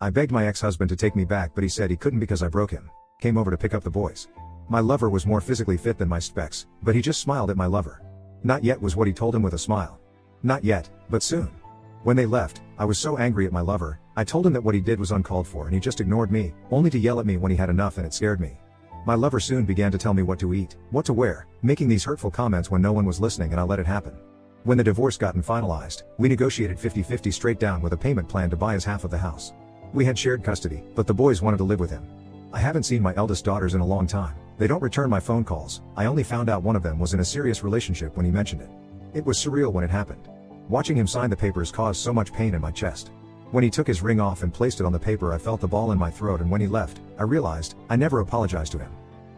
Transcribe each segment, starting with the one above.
I begged my ex-husband to take me back, but he said he couldn't because I broke him. Came over to pick up the boys. My lover was more physically fit than my specs, but he just smiled at my lover. Not yet was what he told him with a smile. Not yet, but soon. When they left, I was so angry at my lover. I told him that what he did was uncalled for and he just ignored me, only to yell at me when he had enough, and it scared me. My lover soon began to tell me what to eat, what to wear, making these hurtful comments when no one was listening, and I let it happen. When the divorce gotten finalized, we negotiated 50-50 straight down with a payment plan to buy his half of the house. We had shared custody, but the boys wanted to live with him. I haven't seen my eldest daughters in a long time. They don't return my phone calls. I only found out one of them was in a serious relationship when he mentioned it. It was surreal when it happened. Watching him sign the papers caused so much pain in my chest. When he took his ring off and placed it on the paper, I felt the ball in my throat, and when he left, I realized I never apologized to him.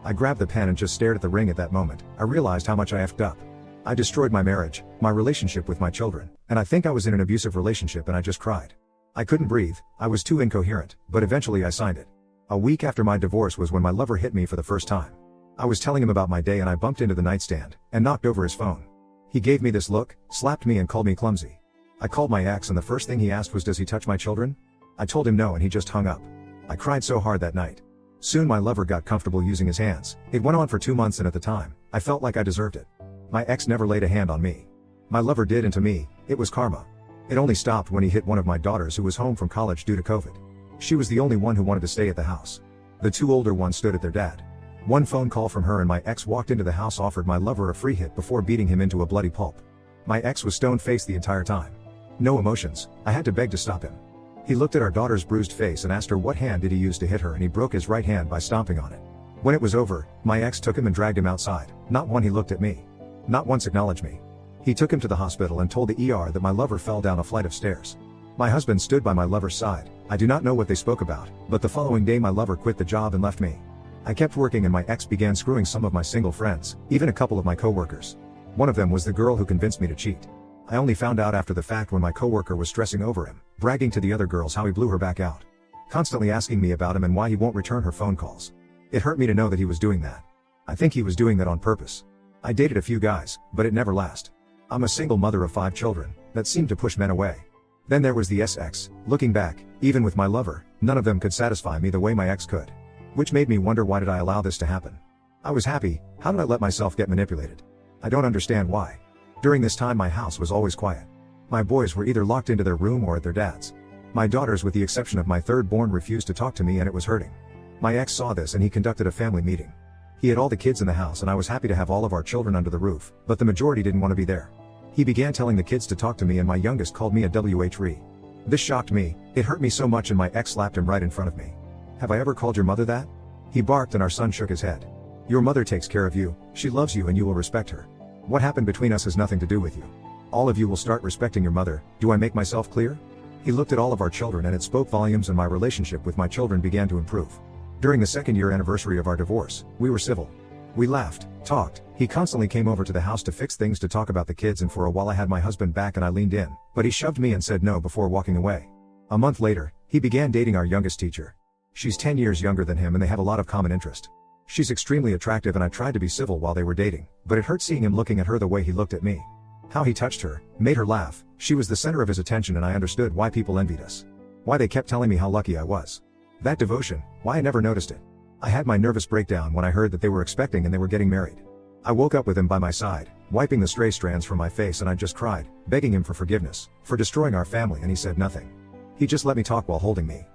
I grabbed the pen and just stared at the ring. At that moment, I realized how much I effed up. I destroyed my marriage, my relationship with my children, and I think I was in an abusive relationship, and I just cried. I couldn't breathe, I was too incoherent, but eventually I signed it. A week after my divorce was when my lover hit me for the first time. I was telling him about my day and I bumped into the nightstand and knocked over his phone. He gave me this look, slapped me and called me clumsy. I called my ex and the first thing he asked was, "Does he touch my children?" I told him no and he just hung up. I cried so hard that night. Soon my lover got comfortable using his hands. It went on for 2 months and at the time, I felt like I deserved it. My ex never laid a hand on me. My lover did, and to me, it was karma. It only stopped when he hit one of my daughters who was home from college due to COVID. She was the only one who wanted to stay at the house. The 2 older ones stood at their dad. One phone call from her and my ex walked into the house, offered my lover a free hit before beating him into a bloody pulp. My ex was stone-faced the entire time. No emotions. I had to beg to stop him. He looked at our daughter's bruised face and asked her what hand did he use to hit her, and he broke his right hand by stomping on it. When it was over, my ex took him and dragged him outside. Not one he looked at me. Not once acknowledged me. He took him to the hospital and told the ER that my lover fell down a flight of stairs. My husband stood by my lover's side. I do not know what they spoke about, but the following day my lover quit the job and left me. I kept working and my ex began screwing some of my single friends, even a couple of my co-workers. One of them was the girl who convinced me to cheat. I only found out after the fact when my co-worker was stressing over him, bragging to the other girls how he blew her back out. Constantly asking me about him and why he won't return her phone calls. It hurt me to know that he was doing that. I think he was doing that on purpose. I dated a few guys, but it never lasted. I'm a single mother of 5 children, that seemed to push men away. Then there was the ex. Looking back, even with my lover, none of them could satisfy me the way my ex could. Which made me wonder, why did I allow this to happen? I was happy, how did I let myself get manipulated? I don't understand why. During this time my house was always quiet. My boys were either locked into their room or at their dad's. My daughters, with the exception of my third-born, refused to talk to me, and it was hurting. My ex saw this and he conducted a family meeting. He had all the kids in the house and I was happy to have all of our children under the roof, but the majority didn't want to be there. He began telling the kids to talk to me and my youngest called me a WHRE. This shocked me, it hurt me so much, and my ex slapped him right in front of me. "Have I ever called your mother that?" He barked and our son shook his head. "Your mother takes care of you, she loves you and you will respect her. What happened between us has nothing to do with you. All of you will start respecting your mother. Do I make myself clear?" He looked at all of our children and it spoke volumes, and my relationship with my children began to improve. During the 2nd-year anniversary of our divorce, we were civil. We laughed, talked, he constantly came over to the house to fix things, to talk about the kids, and for a while I had my husband back and I leaned in, but he shoved me and said no before walking away. A month later, he began dating our youngest teacher. She's 10 years younger than him and they have a lot of common interest. She's extremely attractive and I tried to be civil while they were dating, but it hurt seeing him looking at her the way he looked at me. How he touched her, made her laugh, she was the center of his attention, and I understood why people envied us. Why they kept telling me how lucky I was. That devotion, why I never noticed it. I had my nervous breakdown when I heard that they were expecting and they were getting married. I woke up with him by my side, wiping the stray strands from my face, and I just cried, begging him for forgiveness, for destroying our family, and he said nothing. He just let me talk while holding me.